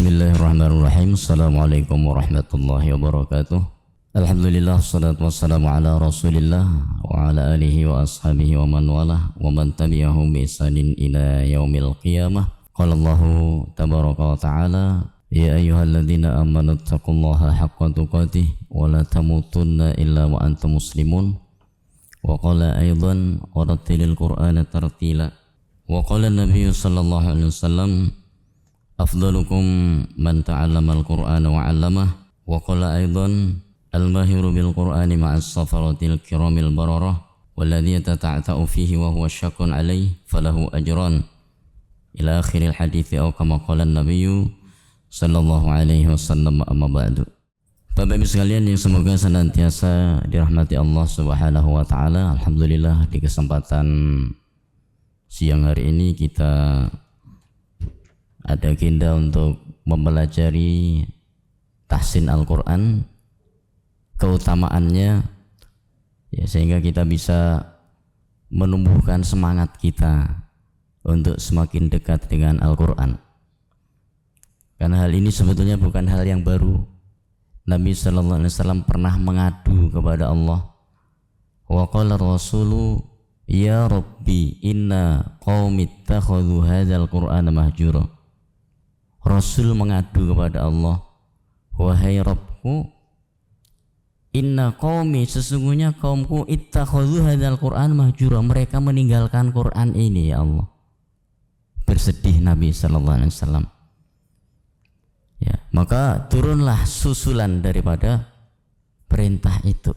Bismillahirrahmanirrahim. Assalamualaikum warahmatullahi wabarakatuh. Alhamdulillah, salatu wassalamu ala rasulillah wa ala alihi wa ashabihi wa man walah wa man tabi'ahum bi ihsanin ila yaumil qiyamah. Qala Allahu tabaraka wa ta'ala, ya ayyuhalladzina amanu taqullaha haqqa tuqatih wa la tamutunna illa wa antum muslimun. Wa qala aidan warattilil qur'ana tartila. Wa qala an-nabiy sallallahu alaihi wasallam, afdalukum man ta'allama al-Qur'ana wa 'allamah. Wa qala aidan al-mahiru bil Qur'ani ma'as safaratil kiramil bararah walladhi yatata'ta'u fihi wa huwa syaqqun 'alayhi falahu ajran ila akhiril hadithi aw kama qala an-nabiy sallallahu alaihi wasallam. Amma ba'du. Bapak Ibu sekalian yang semoga senantiasa dirahmati Allah Subhanahu wa taala. Alhamdulillah, di kesempatan siang hari ini kita ada agenda untuk mempelajari tahsin Al-Quran, keutamaannya, ya, sehingga kita bisa menumbuhkan semangat kita untuk semakin dekat dengan Al-Quran. Karena hal ini sebetulnya bukan hal yang baru. Nabi sallallahu alaihi wasallam pernah mengadu kepada Allah. Wa qala rasulu ya Rabbi inna qaumi ittakhadhu hadzal Qur'ana mahjura. Rasul mengadu kepada Allah, wahai Rabbku, inna qaumi, sesungguhnya kaumku, ittakhadhu hadzal Qur'an mahjura, mereka meninggalkan Quran ini ya Allah. Bersedih Nabi sallallahu alaihi wasallam. Ya, maka turunlah susulan daripada perintah itu,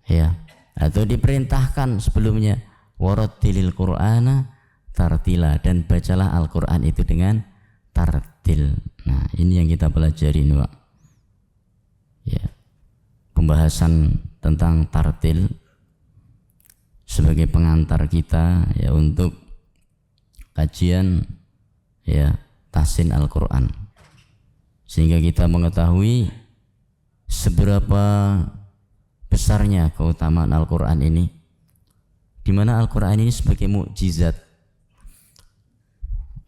ya, atau diperintahkan sebelumnya, warattilil Qur'ana tartila, dan bacalah Al-Qur'an itu dengan tartil. Nah, ini yang kita pelajari ini, Pak. Ya. Pembahasan tentang tartil sebagai pengantar kita, ya, untuk kajian, ya, tahsin Al-Qur'an. Sehingga kita mengetahui seberapa besarnya keutamaan Al-Qur'an ini, di mana Al-Qur'an ini sebagai mukjizat.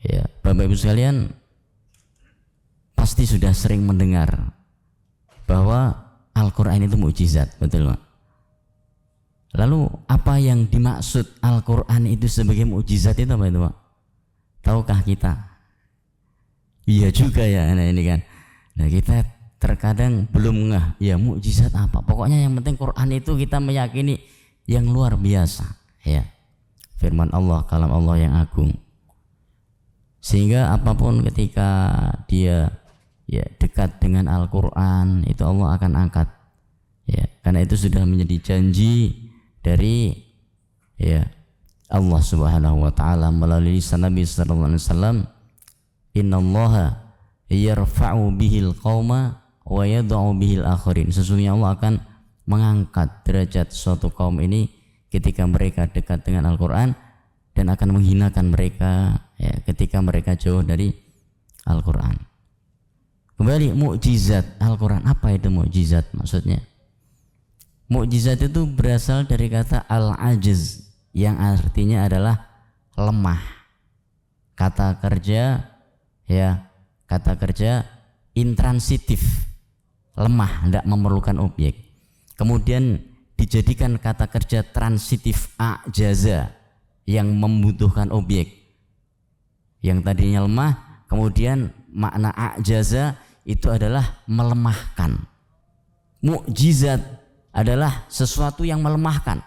Ya, Bapak Ibu sekalian pasti sudah sering mendengar bahwa Al-Quran itu mukjizat, betul Pak? Lalu apa yang dimaksud Al-Quran itu sebagai mukjizat itu apa itu Pak? Tahukah kita? Iya juga ya, nah ini kan. Nah, kita terkadang belum ngeh, ya, mukjizat apa? Pokoknya yang penting Quran itu kita meyakini yang luar biasa, ya. Firman Allah, kalam Allah yang agung. Sehingga apapun ketika dia, ya, dekat dengan Al-Quran, itu Allah akan angkat, ya, karena itu sudah menjadi janji dari, ya, Allah Subhanahu wa taala melalui lisan Nabi sallallahu alaihi wasallam, innallaha yarfa'u bihil qauma wa yad'u bihil akharin. Sesungguhnya Allah akan mengangkat derajat suatu kaum ini ketika mereka dekat dengan Al-Quran, dan akan menghinakan mereka, ya, ketika mereka jauh dari Al-Quran. Kembali, mukjizat Al-Quran, apa itu mukjizat maksudnya? Mukjizat itu berasal dari kata al-ajiz, yang artinya adalah lemah. Kata kerja, ya, kata kerja intransitif, lemah, tidak memerlukan objek. Kemudian dijadikan kata kerja transitif, ajaza, yang membutuhkan objek. Yang tadinya lemah, kemudian makna ajaza itu adalah melemahkan. Mukjizat adalah sesuatu yang melemahkan.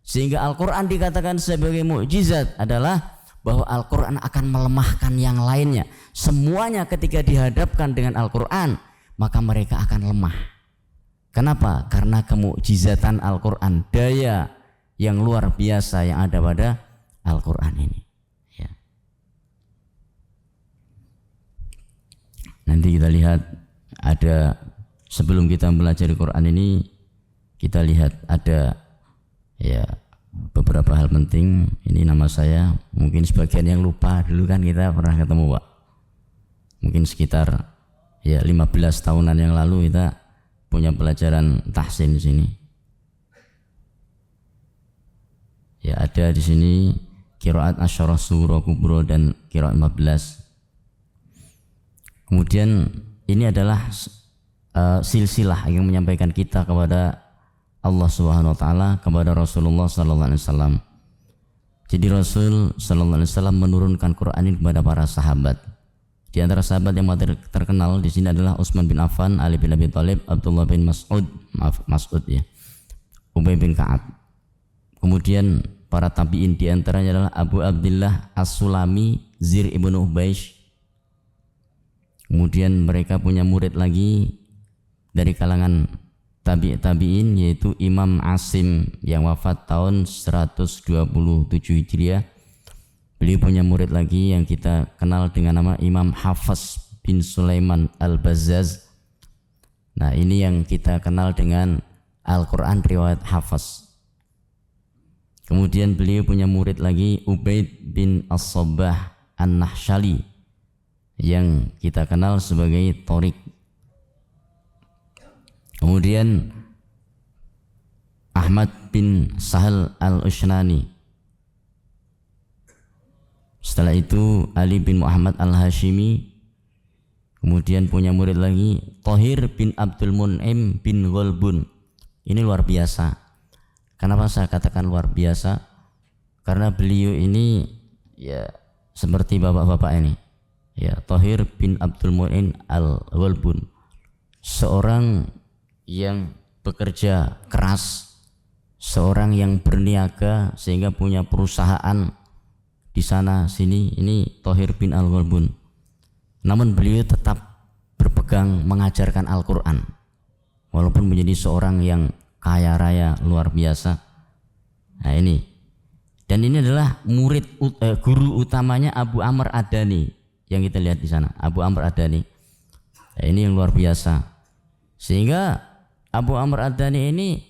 Sehingga Al-Quran dikatakan sebagai mukjizat adalah bahwa Al-Quran akan melemahkan yang lainnya. Semuanya ketika dihadapkan dengan Al-Quran, maka mereka akan lemah. Kenapa? Karena kemukjizatan Al-Quran, daya yang luar biasa yang ada pada Al-Quran ini, ya. Nanti kita lihat, ada, sebelum kita belajar Quran ini, kita lihat ada, ya, beberapa hal penting. Ini nama saya, mungkin sebagian yang lupa, dulu kan kita pernah ketemu Pak, mungkin sekitar, ya, 15 tahunan yang lalu kita punya pelajaran tahsin di sini. Ya, ada di sini qiraat asyarah surah kubro dan qiraat 15. Kemudian ini adalah silsilah yang menyampaikan kita kepada Allah Subhanahu wa taala, kepada Rasulullah sallallahu alaihi wasallam. Jadi Rasul sallallahu alaihi wasallam menurunkan Quran ini kepada para sahabat. Di antara sahabat yang terkenal di sini adalah Utsman bin Affan, Ali bin Abi Thalib, Abdullah bin Mas'ud, Ubay bin Ka'ab. Kemudian para tabi'in di antaranya adalah Abu Abdullah As-Sulami, Zir ibnu Ubaish. Kemudian mereka punya murid lagi dari kalangan tabi'in yaitu Imam Asim yang wafat tahun 127 Hijriah. Beliau punya murid lagi yang kita kenal dengan nama Imam Hafs bin Sulaiman Al-Bazzaz. Nah, ini yang kita kenal dengan Al-Quran riwayat Hafs. Kemudian beliau punya murid lagi Ubaid bin As-Sabbah An-Nahshali yang kita kenal sebagai Tariq. Kemudian Ahmad bin Sahal Al-Ushnani. Setelah itu Ali bin Muhammad Al-Hashimi. Kemudian punya murid lagi Thahir bin Abdul Mun'im bin Ghalbun. Ini luar biasa. Kenapa saya katakan luar biasa? Karena beliau ini ya seperti bapak-bapak ini. Ya, Thahir bin Abdul Mun'im Al-Ghalbun. Seorang yang bekerja keras, seorang yang berniaga sehingga punya perusahaan di sana sini, ini Thahir bin Al-Ghalbun. Namun beliau tetap berpegang mengajarkan Al-Quran walaupun menjadi seorang yang kaya raya luar biasa. Nah ini, dan ini adalah guru utamanya Abu Amr Ad-Dani yang kita lihat di sana, Abu Amr Ad-Dani. Nah, ini yang luar biasa. Sehingga Abu Amr Ad-Dani ini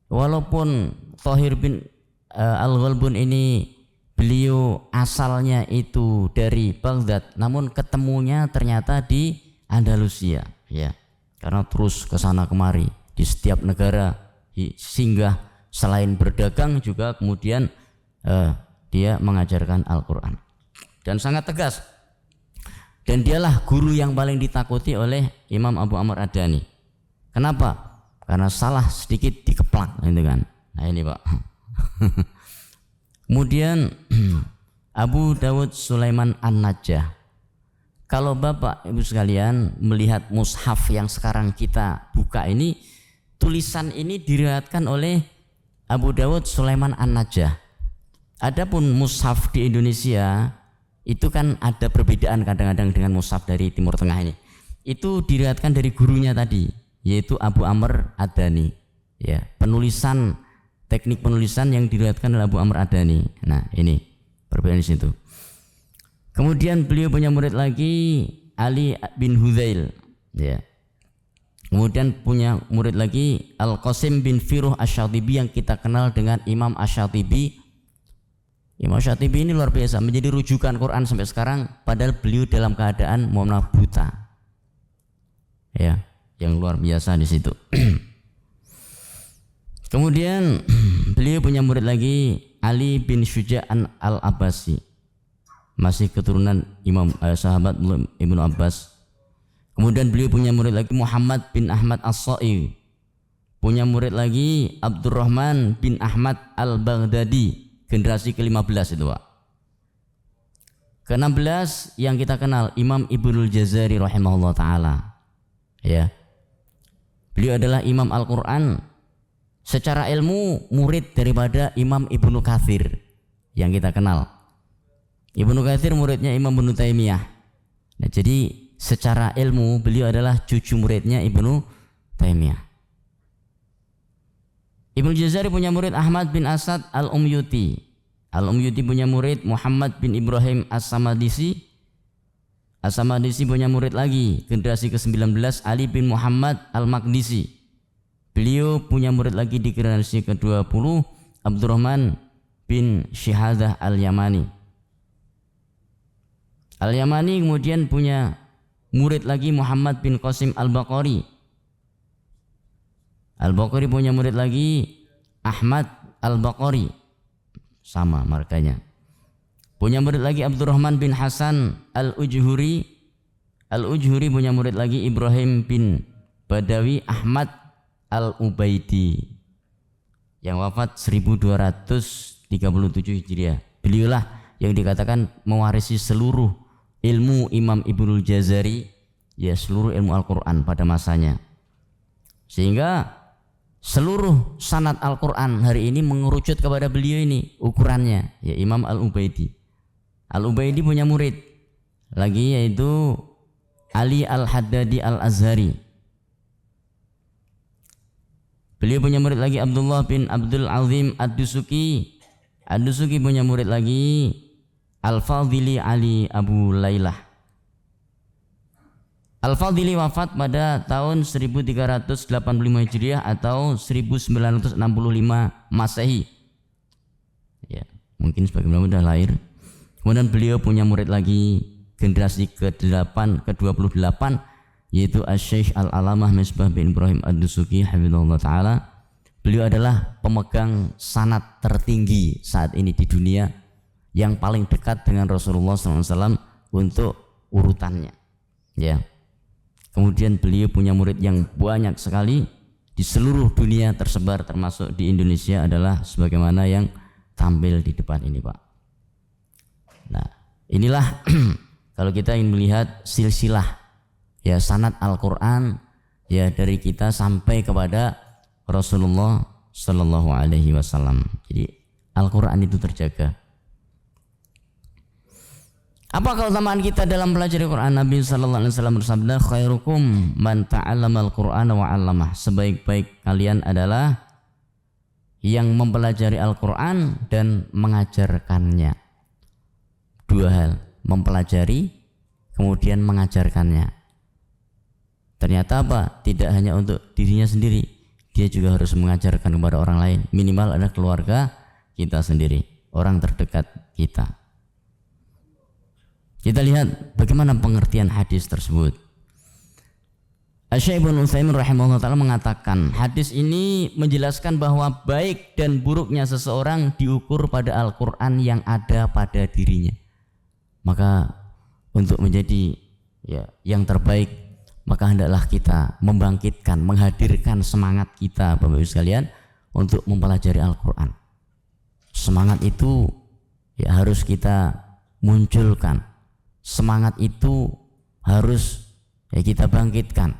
walaupun Thahir bin Al-Ghalbun ini beliau asalnya itu dari Baghdad, namun ketemunya ternyata di Andalusia, ya. Karena terus ke sana kemari di setiap negara singgah, selain berdagang juga kemudian dia mengajarkan Al-Quran dan sangat tegas. Dan dialah guru yang paling ditakuti oleh Imam Abu Amr Ad-Dani. Kenapa? Karena salah sedikit dikeplak, gitu kan. Nah ini Pak. Kemudian Abu Dawud Sulaiman An-Najjah. Kalau Bapak Ibu sekalian melihat mushaf yang sekarang kita buka ini, tulisan ini diriwayatkan oleh Abu Dawud Sulaiman An-Najjah. Adapun mushaf di Indonesia itu kan ada perbedaan kadang-kadang dengan mushaf dari Timur Tengah ini. Itu diriwayatkan dari gurunya tadi, yaitu Abu Amr Ad-Dani. Ya, teknik penulisan yang diriwayatkan oleh Abu Amr Ad-Dani. Nah, ini perbedaan di situ. Kemudian beliau punya murid lagi Ali bin Hudzail, ya. Kemudian punya murid lagi Al-Qasim bin Firuh Asy-Syatibi yang kita kenal dengan Imam Asy-Syatibi. Imam Asy-Syatibi ini luar biasa, menjadi rujukan Quran sampai sekarang padahal beliau dalam keadaan mohon maaf buta. Ya, yang luar biasa di situ. Kemudian beliau punya murid lagi Ali bin Syuja'an Al-Abbasi, masih keturunan sahabat Ibnu Abbas. Kemudian beliau punya murid lagi Muhammad bin Ahmad As-Sa'i, punya murid lagi Abdurrahman bin Ahmad Al-Baghdadi, generasi ke-15 itu Pak. Ke-16 yang kita kenal Imam Ibnul Jazari rahimahullah ta'ala, ya. Beliau adalah Imam Al-Quran. Secara ilmu murid daripada Imam Ibnu Katsir yang kita kenal. Ibnu Katsir muridnya Imam Ibnu Taimiyah. Nah, jadi secara ilmu beliau adalah cucu muridnya Ibnu Taimiyah. Ibnu Jazari punya murid Ahmad bin Asad Al-Umyuti. Al-Umyuti punya murid Muhammad bin Ibrahim As-Samadisi. As-Samadisi punya murid lagi generasi ke-19 Ali bin Muhammad Al-Maqdisi. Beliau punya murid lagi di generasi ke-20 Abdurrahman bin Syihadah Al-Yamani. Al-Yamani kemudian punya murid lagi Muhammad bin Qasim Al-Baqari. Al-Baqari punya murid lagi Ahmad Al-Baqari, sama markanya. Punya murid lagi Abdurrahman bin Hasan Al-Ujhuri. Al-Ujhuri punya murid lagi Ibrahim bin Badawi Ahmad Al-Ubaidi yang wafat 1237 Hijriah. Beliaulah yang dikatakan mewarisi seluruh ilmu Imam Ibnul Jazari, ya seluruh ilmu Al-Quran pada masanya. Sehingga seluruh sanad Al-Quran hari ini mengerucut kepada beliau ini ukurannya, ya Imam Al-Ubaidi. Al-Ubaidi punya murid lagi yaitu Ali Al-Haddadi Al-Azhari. Beliau punya murid lagi Abdullah bin Abdul Azim Ad-Dusuki. Ad-Dusuki punya murid lagi Al-Fadhili Ali Abu Lailah. Al-Fadhili wafat pada tahun 1385 Hijriah atau 1965 Masehi. Ya, mungkin sebagian sudah lahir. Kemudian beliau punya murid lagi generasi ke-28 yaitu Asy-Syaikh Al-Alamah Misbah bin Ibrahim Ad-Dusuki hafizahullah taala. Beliau adalah pemegang sanad tertinggi saat ini di dunia yang paling dekat dengan Rasulullah SAW untuk urutannya, ya. Kemudian beliau punya murid yang banyak sekali di seluruh dunia tersebar, termasuk di Indonesia adalah sebagaimana yang tampil di depan ini, Pak. Nah, inilah kalau kita ingin melihat silsilah, ya sanad Al-Quran, ya dari kita sampai kepada Rasulullah Sallallahu Alaihi Wasallam. Jadi Al-Quran itu terjaga. Apa keutamaan kita dalam belajar Al-Quran? Nabi Sallallahu Alaihi Wasallam bersabda, khairukum man ta'allama Al-Quran wa 'allama. Sebaik-baik kalian adalah yang mempelajari Al-Quran dan mengajarkannya. Dua hal, mempelajari kemudian mengajarkannya. Ternyata apa? Tidak hanya untuk dirinya sendiri, dia juga harus mengajarkan kepada orang lain. Minimal ada keluarga kita sendiri, orang terdekat kita. Kita lihat bagaimana pengertian hadis tersebut. Asy-Syaikh Ibnu Utsaimin rahimahullah taala mengatakan, hadis ini menjelaskan bahwa baik dan buruknya seseorang diukur pada Al-Qur'an yang ada pada dirinya. Maka untuk menjadi ya yang terbaik, maka hendaklah kita membangkitkan, menghadirkan semangat kita Bapak Ibu sekalian untuk mempelajari Al-Qur'an. Semangat itu ya harus kita munculkan. Semangat itu harus ya kita bangkitkan.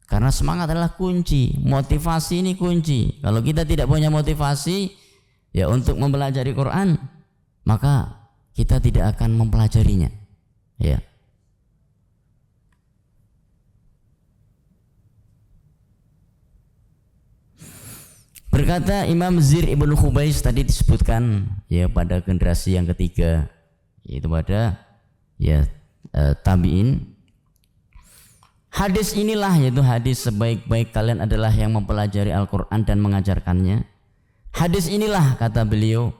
Karena semangat adalah kunci, motivasi ini kunci. Kalau kita tidak punya motivasi ya untuk mempelajari Quran, maka kita tidak akan mempelajarinya. Ya. Berkata Imam Zir Ibnu Khubais, tadi disebutkan ya pada generasi yang ketiga, yaitu pada ya tabi'in. Hadis inilah, yaitu hadis sebaik-baik kalian adalah yang mempelajari Al-Quran dan mengajarkannya. Hadis inilah, kata beliau,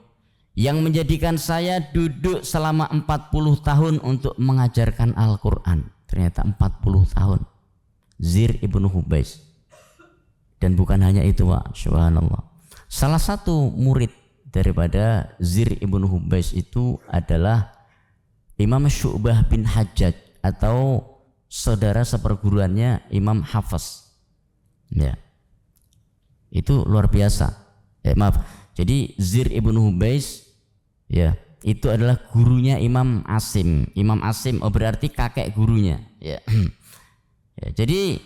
yang menjadikan saya duduk selama 40 tahun untuk mengajarkan Al-Quran. Ternyata 40 tahun. Zir Ibnu Khubais. Dan bukan hanya itu, Pak, subhanallah. Salah satu murid daripada Zir Ibnu Khubais itu adalah Imam Syu'bah bin Hajjaj atau saudara seperguruannya Imam Hafiz. Ya. Itu luar biasa. Maaf. Jadi Zir Ibnu Khubais ya, itu adalah gurunya Imam Asim. Imam Asim berarti kakek gurunya, ya. Ya, jadi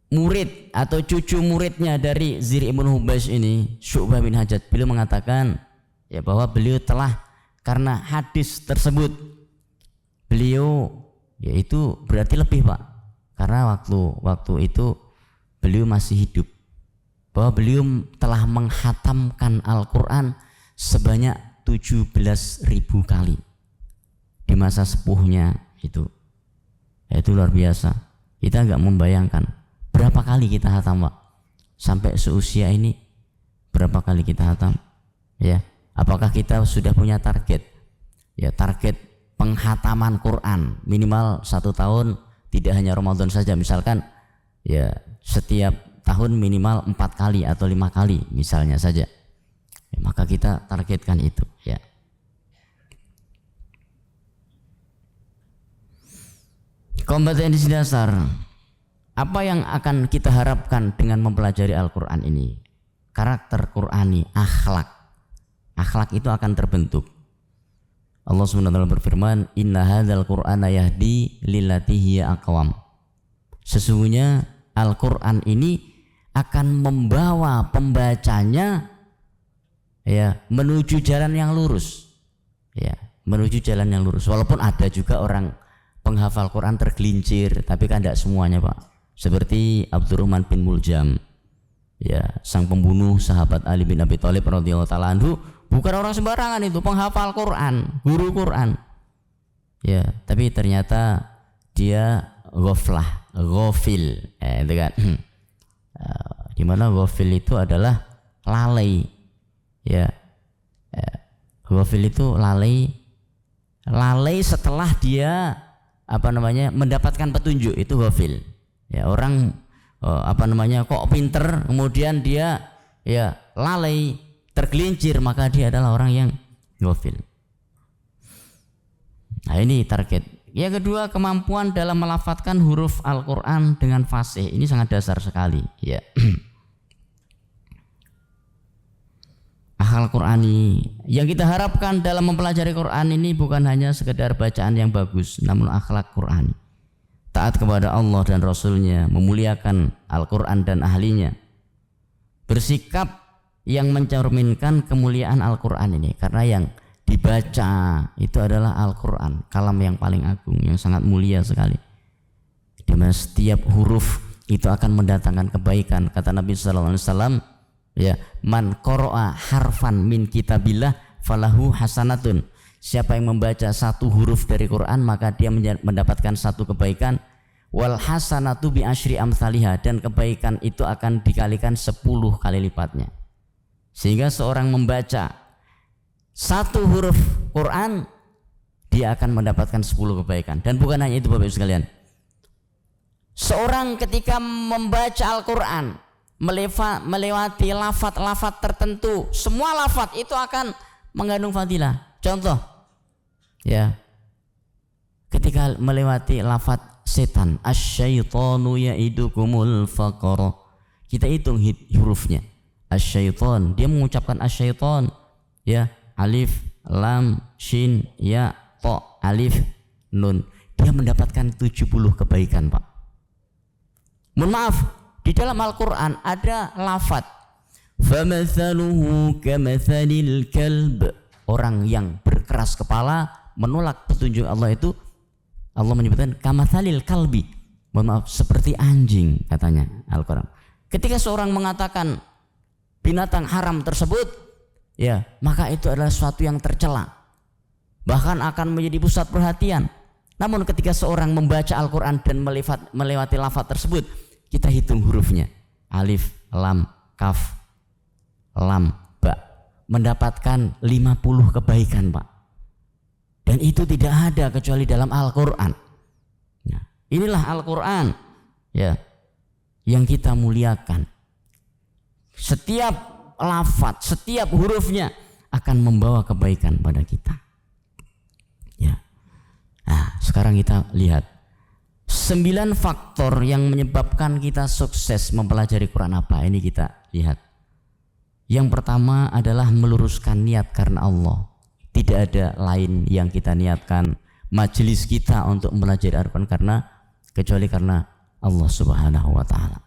murid atau cucu muridnya dari Zir Ibnu Khubais ini, Syu'bah bin Hajjaj, beliau mengatakan ya bahwa beliau telah, karena hadis tersebut beliau yaitu berarti lebih, Pak, karena waktu itu beliau masih hidup, bahwa beliau telah menghatamkan Al-Quran sebanyak 17.000 kali di masa sepuhnya itu. Itu luar biasa. Kita nggak membayangkan berapa kali kita hatam, Pak, sampai seusia ini berapa kali kita hatam, ya. Apakah kita sudah punya target? Ya, target penghataman Quran minimal 1 tahun, tidak hanya Ramadan saja, misalkan ya setiap tahun minimal 4 kali atau 5 kali misalnya saja. Ya, maka kita targetkan itu, ya. Kompetensi dasar. Apa yang akan kita harapkan dengan mempelajari Al-Quran ini? Karakter Qur'ani, akhlak. Akhlak itu akan terbentuk. Allah SWT berfirman, Inna hadzal Qur'ana yahdi lillati hiya aqwam. Sesungguhnya Al-Quran ini akan membawa pembacanya ya menuju jalan yang lurus. Ya, menuju jalan yang lurus. Walaupun ada juga orang penghafal Quran tergelincir, tapi kan tidak semuanya, Pak. Seperti Abdurrahman bin Muljam, ya, sang pembunuh sahabat Ali bin Abi Thalib radhiyallahu taala anhu, bukan orang sembarangan itu, penghafal Quran, guru Quran. Ya, tapi ternyata dia ghafil, itu kan. Di mana ghafil itu adalah lalai. Ya. Ghafil itu lalai setelah dia mendapatkan petunjuk, itu ghafil. Ya, orang kok pinter kemudian dia ya lalai, tergelincir, maka dia adalah orang yang ghafil. Nah, ini target. Yang kedua, kemampuan dalam melafadzkan huruf Al-Quran dengan fasih. Ini sangat dasar sekali, ya. Akhlak Qur'ani. Yang kita harapkan dalam mempelajari Quran ini bukan hanya sekedar bacaan yang bagus, namun akhlak Qur'ani. Taat kepada Allah dan Rasulnya, memuliakan Al-Quran dan ahlinya, bersikap yang mencerminkan kemuliaan Al-Quran ini. Karena yang dibaca itu adalah Al-Quran, kalam yang paling agung, yang sangat mulia sekali, di mana setiap huruf itu akan mendatangkan kebaikan. Kata Nabi SAW, ya, man qara'a harfan min kitabillah falahu hasanatun. Siapa yang membaca satu huruf dari Quran, maka dia mendapatkan satu kebaikan. Wal hasanatu bi asyri amsalihah, dan kebaikan itu akan dikalikan 10 kali lipatnya. Sehingga seorang membaca satu huruf Quran, dia akan mendapatkan 10 kebaikan. Dan bukan hanya itu, Bapak Ibu sekalian. Seorang ketika membaca Al-Quran, melewati lafaz-lafaz tertentu, semua lafaz itu akan mengandung fadilah. Contoh, ya, ketika melewati lafaz setan, asyaitonu ya'idukumul faqara, kita hitung hurufnya. Asyaiton, dia mengucapkan asyaiton, ya, alif, lam, shin, ya, to, alif, nun, dia mendapatkan 70 kebaikan, Pak. Mohon maaf, di dalam Al-Quran ada lafaz famathaluhu kamathalil kalb. Orang yang berkeras kepala menolak petunjuk Allah itu, Allah menyebutkan kamathalil kalbi. Mohon maaf, seperti anjing, katanya Al-Quran. Ketika seorang mengatakan binatang haram tersebut, ya, maka itu adalah sesuatu yang tercela, bahkan akan menjadi pusat perhatian. Namun ketika seorang membaca Al-Quran dan melewati lafaz tersebut, kita hitung hurufnya, alif, lam, kaf, lam, ba, mendapatkan 50 kebaikan, Pak. Dan itu tidak ada kecuali dalam Al-Quran. Nah, inilah Al-Quran, ya, yang kita muliakan. Setiap lafaz, setiap hurufnya akan membawa kebaikan pada kita. Ya. Nah, sekarang kita lihat 9 faktor yang menyebabkan kita sukses mempelajari Quran apa. Ini kita lihat. Yang pertama adalah meluruskan niat karena Allah. Tidak ada lain yang kita niatkan majelis kita untuk mempelajari Al-Quran kecuali karena Allah Subhanahu wa taala.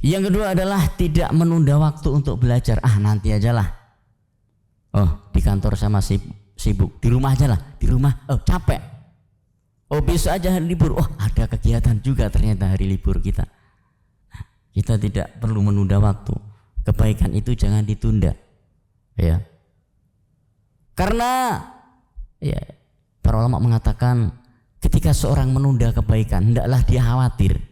Yang kedua adalah tidak menunda waktu untuk belajar. Nanti aja lah. Oh, di kantor sama sibuk. Di rumah aja lah. Di rumah, capek. Besok aja hari libur. Ada kegiatan juga ternyata hari libur kita. Kita tidak perlu menunda waktu. Kebaikan itu jangan ditunda. Ya. Karena ya, para ulama mengatakan ketika seorang menunda kebaikan, hendaklah dia khawatir.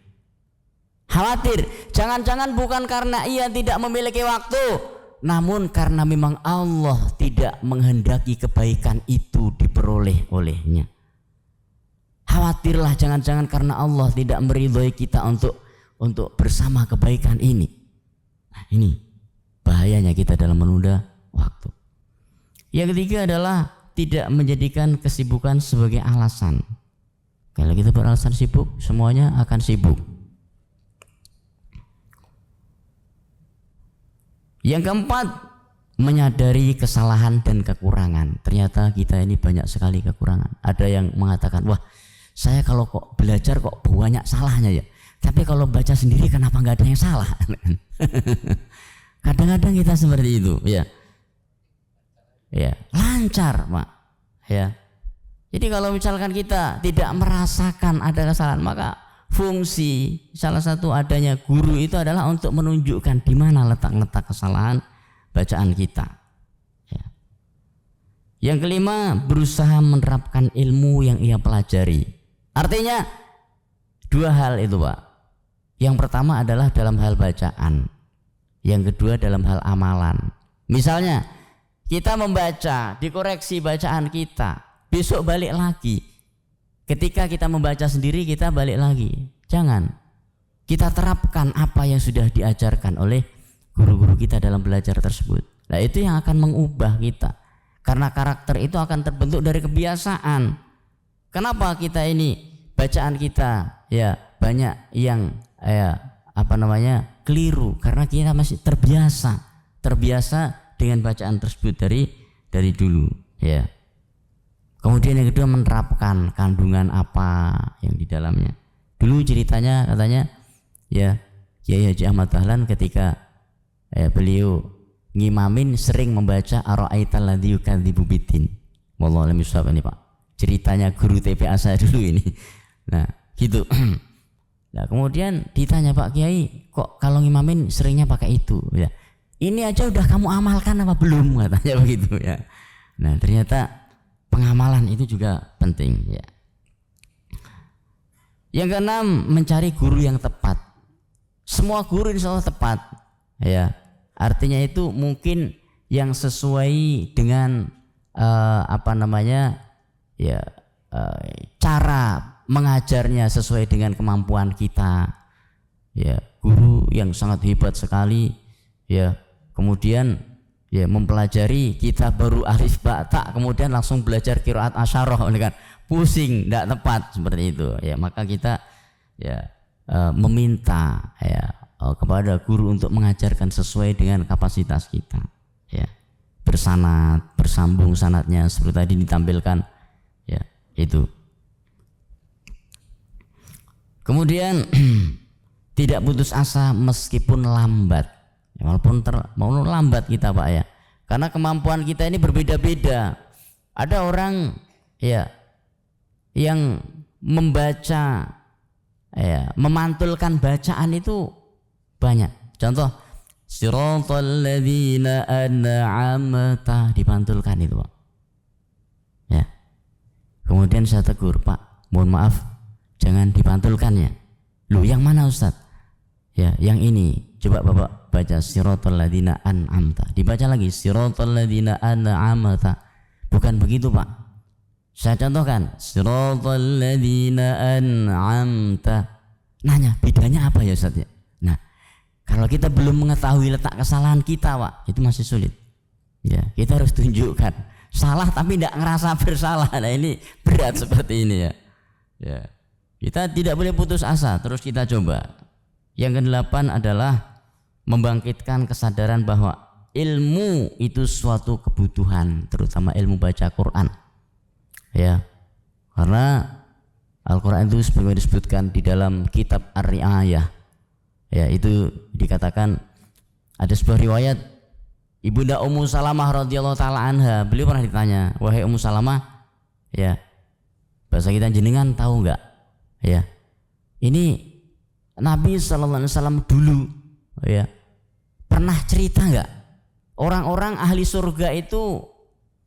Khawatir, jangan-jangan bukan karena ia tidak memiliki waktu, namun karena memang Allah tidak menghendaki kebaikan itu diperoleh olehnya. Khawatirlah jangan-jangan karena Allah tidak meridhoi kita untuk bersama kebaikan ini. Nah, ini bahayanya kita dalam menunda waktu. Yang ketiga adalah tidak menjadikan kesibukan sebagai alasan. Kalau kita beralasan sibuk, semuanya akan sibuk. Yang keempat, menyadari kesalahan dan kekurangan. Ternyata kita ini banyak sekali kekurangan. Ada yang mengatakan, wah saya kalau kok belajar kok banyak salahnya ya. Tapi kalau baca sendiri kenapa nggak ada yang salah? Kadang-kadang kita seperti itu, ya. Ya, lancar, Pak. Ya. Jadi kalau misalkan kita tidak merasakan ada kesalahan, maka fungsi salah satu adanya guru itu adalah untuk menunjukkan di mana letak-letak kesalahan bacaan kita. Ya. Yang kelima, berusaha menerapkan ilmu yang ia pelajari. Artinya dua hal itu, Pak. Yang pertama adalah dalam hal bacaan, yang kedua dalam hal amalan. Misalnya kita membaca, dikoreksi bacaan kita, besok balik lagi. Ketika kita membaca sendiri, kita balik lagi. Jangan. Kita terapkan apa yang sudah diajarkan oleh guru-guru kita dalam belajar tersebut. Nah, itu yang akan mengubah kita. Karena karakter itu akan terbentuk dari kebiasaan. Kenapa kita ini bacaan kita ya banyak yang keliru? Karena kita masih terbiasa dengan bacaan tersebut dari dulu, ya. Kemudian yang kedua, menerapkan kandungan apa yang di dalamnya. Dulu ceritanya katanya ya Kiai Haji Ahmad Dahlan ketika beliau ngimamin sering membaca ara'aital ladzi yukadzibu biddin. Wallahu a'lam bishawab ini, Pak. Ceritanya guru TPA saya dulu ini. Nah, gitu. Nah, kemudian ditanya, Pak Kiai, kok kalau ngimamin seringnya pakai itu, ya. Ini aja udah kamu amalkan apa belum, katanya begitu, ya. Nah, ternyata pengamalan itu juga penting, ya. Yang keenam, mencari guru yang tepat. Semua guru insya Allah tepat, ya. Artinya itu mungkin yang sesuai dengan cara mengajarnya sesuai dengan kemampuan kita, ya. Guru yang sangat hebat sekali, ya. Kemudian ya mempelajari kita baru alif ba ta, kemudian langsung belajar qiraat asyarah, kan pusing, tidak tepat seperti itu, ya. Maka kita ya meminta ya kepada guru untuk mengajarkan sesuai dengan kapasitas kita, ya. Bersanad, bersambung sanadnya seperti tadi ditampilkan, ya, itu. Kemudian tidak putus asa meskipun lambat, ya, walaupun lambat kita, Pak, ya. Karena kemampuan kita ini berbeda-beda. Ada orang ya yang membaca, ya, memantulkan bacaan itu banyak. Contoh, siratal ladzina an'amta, dipantulkan itu, Pak. Ya. Kemudian saya tegur, Pak, mohon maaf, jangan dipantulkannya. Loh, yang mana, Ustaz? Ya, yang ini. Coba Bapak baca siratal ladzina an'amta. Dibaca lagi siratal ladzina an'amta. Bukan begitu, Pak. Saya contohkan siratal ladzina an'amta. Nanya, bedanya apa ya, Ustaz, ya? Nah, kalau kita belum mengetahui letak kesalahan kita, Pak, itu masih sulit. Ya, kita harus tunjukkan salah tapi tidak ngerasa bersalah. Nah, ini berat seperti ini, ya. Ya. Kita tidak boleh putus asa, terus kita coba. Yang kedelapan adalah membangkitkan kesadaran bahwa ilmu itu suatu kebutuhan, terutama ilmu baca Quran, ya. Karena Al-Quran itu seperti disebutkan di dalam kitab Ar-Ri'ayah, ya, itu dikatakan ada sebuah riwayat Ibunda Ummu Salamah radhiyallahu taala anha, beliau pernah ditanya, wahai Ummu Salamah, ya, bahasa kita jenengan tahu enggak, ya, ini Nabi sallallahu alaihi wasallam dulu, ya, pernah cerita enggak orang-orang ahli surga itu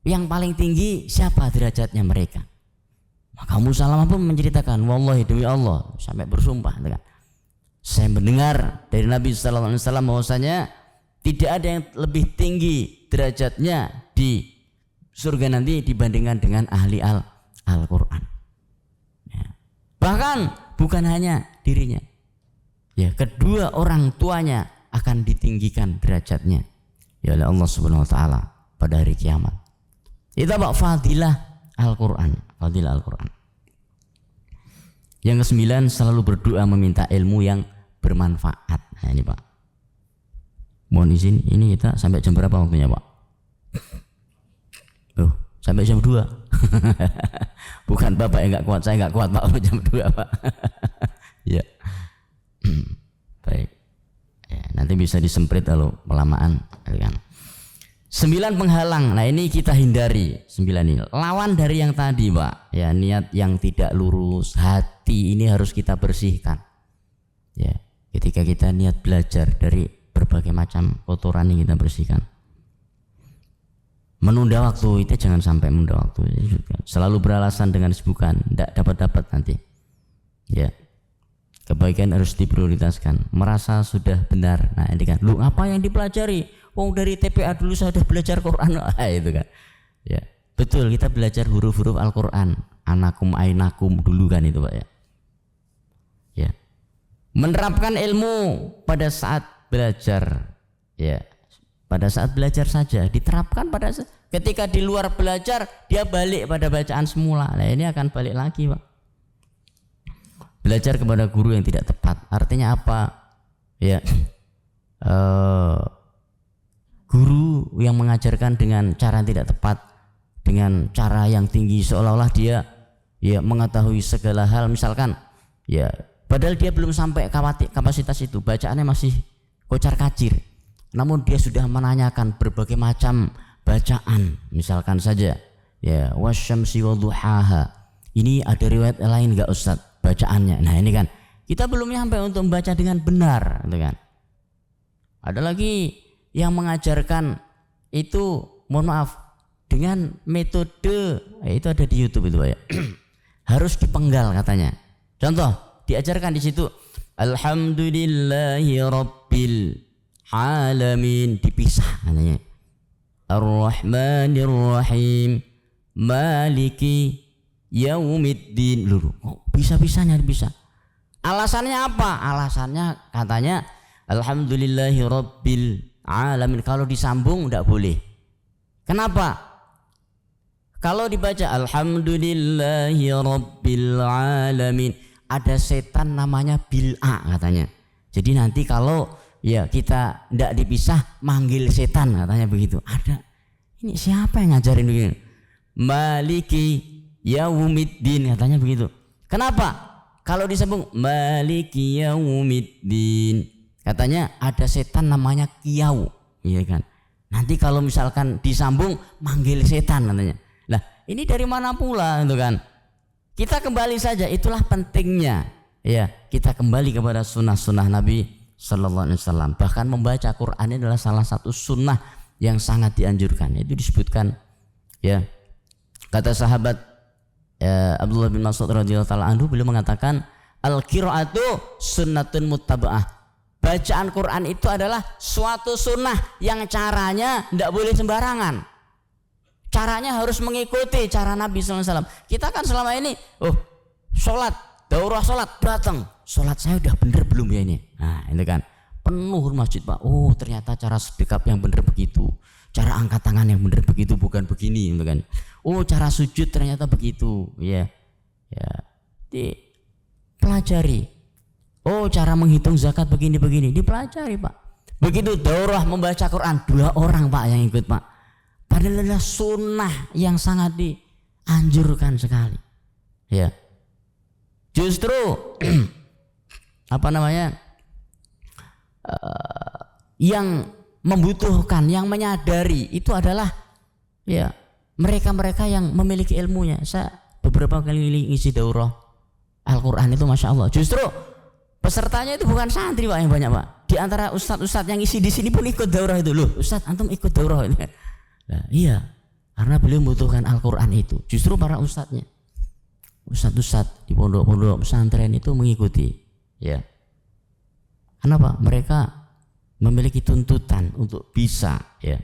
yang paling tinggi siapa derajatnya mereka? Maka Ummu Salamah pun menceritakan, wallahi demi Allah, sampai bersumpah, kan, saya mendengar dari Nabi sallallahu alaihi wasallam bahwasanya tidak ada yang lebih tinggi derajatnya di surga nanti dibandingkan dengan ahli Al-Quran. Ya. Bahkan bukan hanya dirinya, ya, kedua orang tuanya akan ditinggikan derajatnya, ya, oleh Allah Subhanahu Wa Taala pada hari kiamat. Itu apa? Fadilah Al-Quran. Fadilah Al-Quran. Yang ke-9, selalu berdoa meminta ilmu yang bermanfaat. Nah ini Pak. Mohon izin, ini kita sampai jam berapa waktunya Pak? Oh, sampai jam 2. Bukan Bapak yang nggak kuat, saya nggak kuat Pak jam 2 Pak. Ya. Baik. Ya, nanti bisa disemprit kalau kelamaan kan. 9 penghalang. Nah ini kita hindari 9 ini. Lawan dari yang tadi Pak. Ya, niat yang tidak lurus, hati ini harus kita bersihkan. Ya, ketika kita niat belajar dari berbagai macam kotoran yang kita bersihkan. Menunda waktu itu jangan sampai menunda waktu. Selalu beralasan dengan kesibukan, tidak dapat nanti. Ya. Kebaikan harus diprioritaskan. Merasa sudah benar. Nah, ini kan, lu apa yang dipelajari? Wong dari TPA dulu saya sudah belajar Quran. Itu kan. Ya, betul, kita belajar huruf-huruf Al-Qur'an. Anakum ainakum dulu kan itu, Pak ya. Ya. Menerapkan ilmu pada saat belajar. Ya. Pada saat belajar saja, diterapkan ketika di luar belajar dia balik pada bacaan semula. Nah, ini akan balik lagi, Pak. Belajar kepada guru yang tidak tepat. Artinya apa? Ya. Guru yang mengajarkan dengan cara yang tidak tepat, dengan cara yang tinggi seolah-olah dia ya mengetahui segala hal, misalkan ya padahal dia belum sampai kapasitas itu, bacaannya masih kocar-kacir. Namun dia sudah menanyakan berbagai macam bacaan, misalkan saja ya wasyamsi wadduhaha. Ini ada riwayat lain enggak Ustaz bacaannya? Nah, ini kan kita belum sampai untuk membaca dengan benar, gitu kan. Ada lagi yang mengajarkan itu, mohon maaf, dengan metode itu ada di YouTube itu ya. Harus dipenggal katanya. Contoh, diajarkan di situ alhamdulillahi rabbil alamin, dipisah katanya. Ar-Rahmanir Rahim Maliki Yaumiddin. Lho, bisa-bisanya bisa. Alasannya apa? Alasannya katanya alhamdulillahi rabbil alamin. Kalau disambung enggak boleh. Kenapa? Kalau dibaca alhamdulillahi rabbil alamin, ada setan namanya bil'a katanya. Jadi nanti kalau ya kita enggak dipisah manggil setan katanya begitu. Ada. Ini siapa yang ngajarin begini? Maliki Yaumiddin katanya begitu. Kenapa? Kalau disambung Maliki Yaumiddin, katanya ada setan namanya Kiyau, iya kan? Nanti kalau misalkan disambung manggil setan katanya. Lah, ini dari mana pula itu kan? Kita kembali saja, itulah pentingnya. Ya, kita kembali kepada sunnah-sunnah Nabi Sallallahu Alaihi Wasallam. Bahkan membaca Quran ini adalah salah satu sunnah yang sangat dianjurkan. Itu disebutkan, ya. Kata sahabat Abdullah bin Mas'ud radhiyallahu taala anhu, beliau mengatakan al-qiraatu sunnatun muttaba'ah. Bacaan Quran itu adalah suatu sunnah yang caranya tidak boleh sembarangan. Caranya harus mengikuti cara Nabi SAW. Kita kan selama ini, sholat, daurah sholat, datang, sholat saya udah bener belum ya ini? Nah itu kan, penuh masjid Pak. Oh ternyata cara sedekap yang bener begitu, cara angkat tangan yang bener begitu, bukan begini, gitu kan. Oh cara sujud ternyata begitu, ya, ya, dipelajari. Oh cara menghitung zakat begini, dipelajari Pak. Begitu daurah membaca Quran, 2 orang Pak yang ikut Pak. Padahal adalah sunnah yang sangat dianjurkan sekali. Ya, justru apa namanya yang membutuhkan, yang menyadari itu adalah ya mereka-mereka yang memiliki ilmunya. Saya beberapa kali ngisi daurah Al-Quran itu Masya Allah, justru pesertanya itu bukan santri Pak yang banyak Pak. Di antara ustadz-ustadz yang isi di sini pun ikut daurah itu. Loh Ustadz antum ikut daurah ini? Nah, iya, karena beliau membutuhkan Al-Quran itu. Justru para ustadznya, ustadz-ustadz di pondok-pondok pesantren itu mengikuti. Ya, kenapa? Mereka memiliki tuntutan untuk bisa, ya,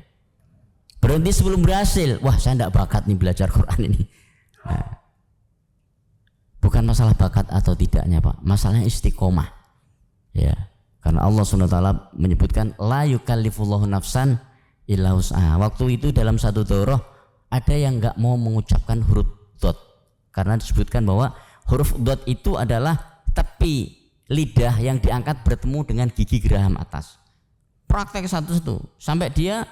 berhenti sebelum berhasil. Wah saya tidak bakat nih belajar Quran ini. Nah, bukan masalah bakat atau tidaknya Pak, masalahnya istiqomah. Ya, karena Allah SWT menyebutkan la yukallifullahu nafsan illa wus'aha. Waktu itu dalam satu daurah ada yang nggak mau mengucapkan huruf dot karena disebutkan bahwa huruf dot itu adalah tepi lidah yang diangkat bertemu dengan gigi geraham atas. Praktek satu sampai dia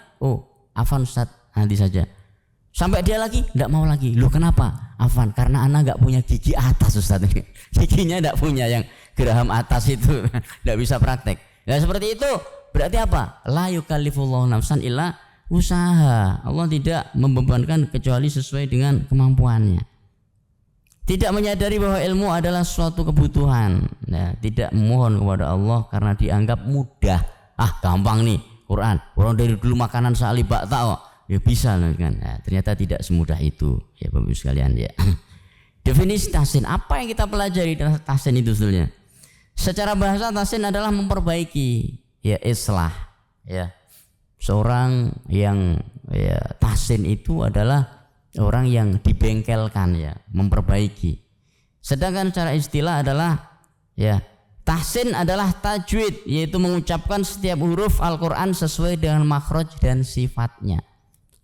afan Ustaz, nanti saja. Sampai dia lagi enggak mau lagi. Loh kenapa? Afan, karena anak enggak punya gigi atas Ustaz ini. Giginya enggak punya yang geraham atas itu. Enggak bisa praktek. Nah seperti itu berarti apa? La yukallifullahu nafsan illa usaha. Allah tidak membebankan kecuali sesuai dengan kemampuannya. Tidak menyadari bahwa ilmu adalah suatu kebutuhan. Nah, tidak memohon kepada Allah karena dianggap mudah. Gampang nih Quran. Orang dari dulu makanan sehari bakta kok. Ya bisa kan. Nah, ternyata tidak semudah itu. Ya Bapak Ibu sekalian ya. Definisi tahsin, apa yang kita pelajari dalam tahsin itu sebenarnya? Secara bahasa tahsin adalah memperbaiki, ya islah, ya. Seorang yang tahsin itu adalah orang yang dibengkelkan, ya, memperbaiki. Sedangkan secara istilah adalah tahsin adalah tajwid, yaitu mengucapkan setiap huruf Al-Qur'an sesuai dengan makhraj dan sifatnya.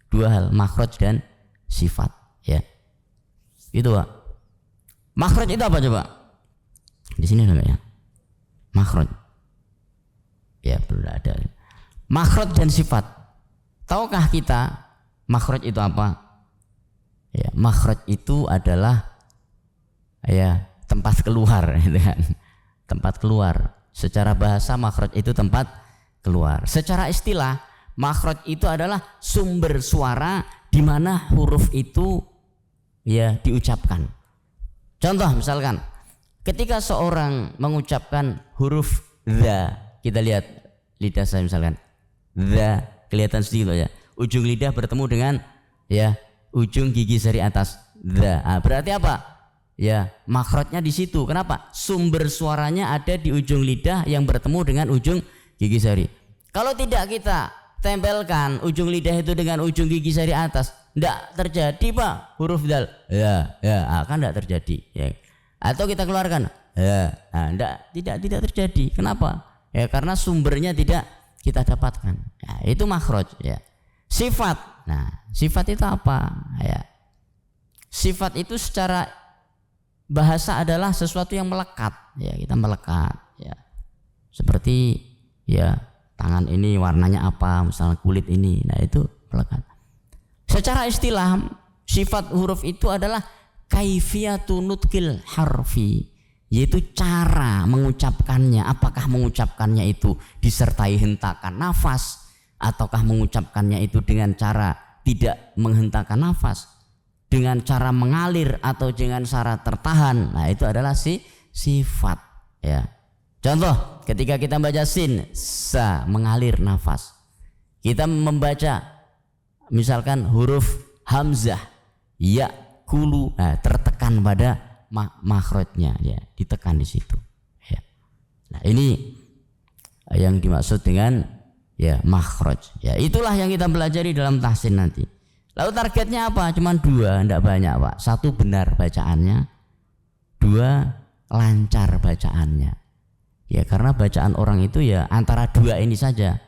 Dua hal, makhraj dan sifat, ya. Itu, Pak. Makhraj itu apa coba? Di sini ada enggak ya? Makhraj. Ya, belum ada. Makhraj dan sifat. Tahukah kita makhraj itu apa? Ya, makhraj itu adalah tempat keluar, gitu kan. Tempat keluar. Secara bahasa makhraj itu tempat keluar. Secara istilah makhraj itu adalah sumber suara di mana huruf itu diucapkan. Contoh misalkan ketika seorang mengucapkan huruf dza, kita lihat lidah saya misalkan. Dza kelihatan sedikit ya. Ujung lidah bertemu dengan ujung gigi jari atas. Dza. Berarti apa? Makhrajnya di situ. Kenapa? Sumber suaranya ada di ujung lidah yang bertemu dengan ujung gigi jari. Kalau tidak kita tempelkan ujung lidah itu dengan ujung gigi jari atas, enggak terjadi Pak huruf dal. Kan enggak terjadi. Ya. Atau kita keluarkan tidak terjadi. Kenapa? Ya karena sumbernya tidak kita dapatkan. Ya, itu makhraj, ya. Sifat. Nah, sifat itu apa? Ya. Sifat itu secara bahasa adalah sesuatu yang melekat, ya, kita melekat, ya. Seperti tangan ini warnanya apa, misalnya kulit ini. Nah, itu melekat. Secara istilah sifat huruf itu adalah kaifiyatu nutqil harfi, yaitu cara mengucapkannya. Apakah mengucapkannya itu disertai hentakan nafas ataukah mengucapkannya itu dengan cara tidak menghentakan nafas, dengan cara mengalir atau dengan cara tertahan. Nah, itu adalah sifat, ya. Contoh, ketika kita membaca sin, sa, mengalir nafas. Kita membaca misalkan huruf hamzah, ya, kulu, tertekan pada makhrajnya, ya, ditekan di situ. Ya. Nah, ini yang dimaksud dengan makhraj. Ya, itulah yang kita pelajari dalam tahsin nanti. Lalu targetnya apa? Cuman 2, enggak banyak Pak. 1 benar bacaannya, 2 lancar bacaannya. Ya karena bacaan orang itu antara 2 ini saja.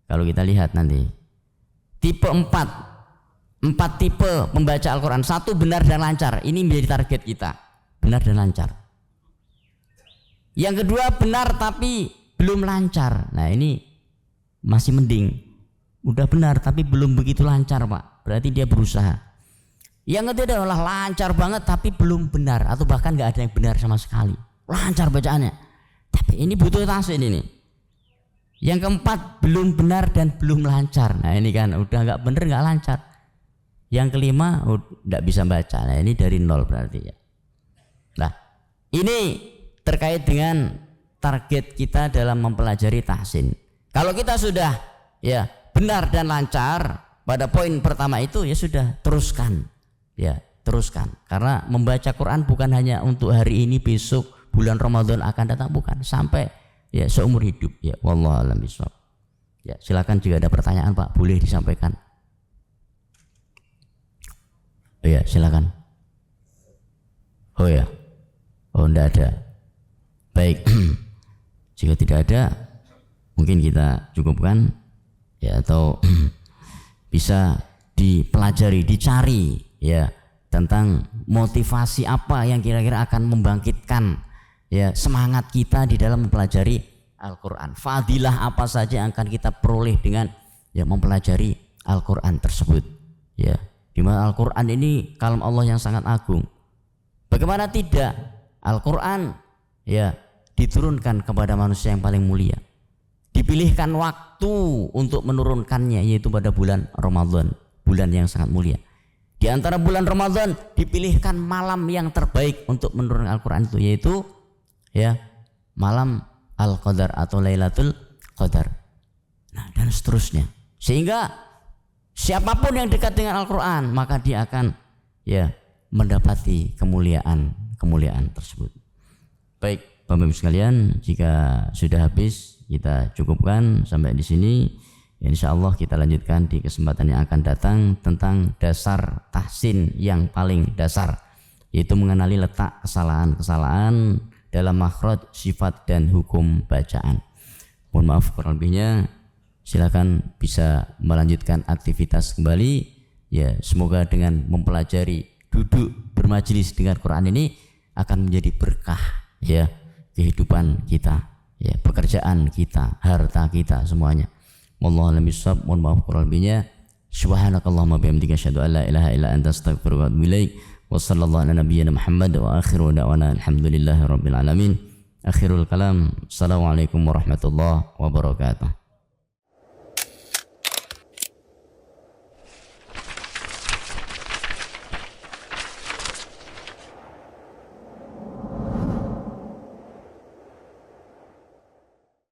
Kalau kita lihat nanti tipe 4 tipe pembaca Al-Quran. 1 benar dan lancar. Ini menjadi target kita, benar dan lancar. Yang kedua benar tapi belum lancar. Nah ini masih mending. Udah benar tapi belum begitu lancar Pak, berarti dia berusaha. Yang ketiga adalah lancar banget tapi belum benar, atau bahkan nggak ada yang benar sama sekali. Lancar bacaannya, tapi ini butuh tahsin ini. Yang keempat belum benar dan belum lancar. Nah ini kan udah nggak benar, nggak lancar. Yang kelima nggak bisa baca. Nah ini dari 0 berarti ya. Nah ini terkait dengan target kita dalam mempelajari tahsin. Kalau kita sudah benar dan lancar pada poin pertama itu, ya sudah, teruskan. Ya, teruskan. Karena membaca Quran bukan hanya untuk hari ini, besok, bulan Ramadan akan datang, bukan, sampai seumur hidup. Ya, wallahu a'lam bishawab. Ya, silakan jika ada pertanyaan Pak, boleh disampaikan. Ya, silakan. Oh ya. Oh, enggak ada. Baik. Jika tidak ada, mungkin kita cukupkan, ya, atau bisa dipelajari, dicari ya tentang motivasi apa yang kira-kira akan membangkitkan ya semangat kita di dalam mempelajari Al-Qur'an. Fadilah apa saja yang akan kita peroleh dengan ya mempelajari Al-Qur'an tersebut. Ya, di mana Al-Qur'an ini kalam Allah yang sangat agung. Bagaimana tidak Al-Qur'an ya diturunkan kepada manusia yang paling mulia. Dipilihkan waktu untuk menurunkannya yaitu pada bulan Ramadan, bulan yang sangat mulia. Di antara bulan Ramadan dipilihkan malam yang terbaik untuk menurunkan Al-Qur'an itu yaitu ya malam Al-Qadar atau Lailatul Qadar. Nah, dan seterusnya. Sehingga siapapun yang dekat dengan Al-Qur'an maka dia akan ya mendapati kemuliaan tersebut. Baik, Bapak Ibu sekalian, jika sudah habis kita cukupkan sampai di sini. Insya Allah kita lanjutkan di kesempatan yang akan datang tentang dasar tahsin yang paling dasar, yaitu mengenali letak kesalahan-kesalahan dalam makhraj, sifat dan hukum bacaan. Mohon maaf kurang lebihnya, silakan bisa melanjutkan aktivitas kembali. Ya, semoga dengan mempelajari, duduk bermajelis dengan Quran ini akan menjadi berkah ya kehidupan kita, ya pekerjaan kita, harta kita semuanya. Wallahu a'lam bishawab. Mohon maaf kurang lebihnya. Subhanakallahumma bihamdika asyhadu an la ilaha illa anta astaghfiruka wa atubu ilaik. Wa sallallahu ala nabiyyina Muhammad wa akhiru da'wana alhamdulillahi rabbil alamin. Akhirul kalam. Assalamualaikum warahmatullahi wabarakatuh.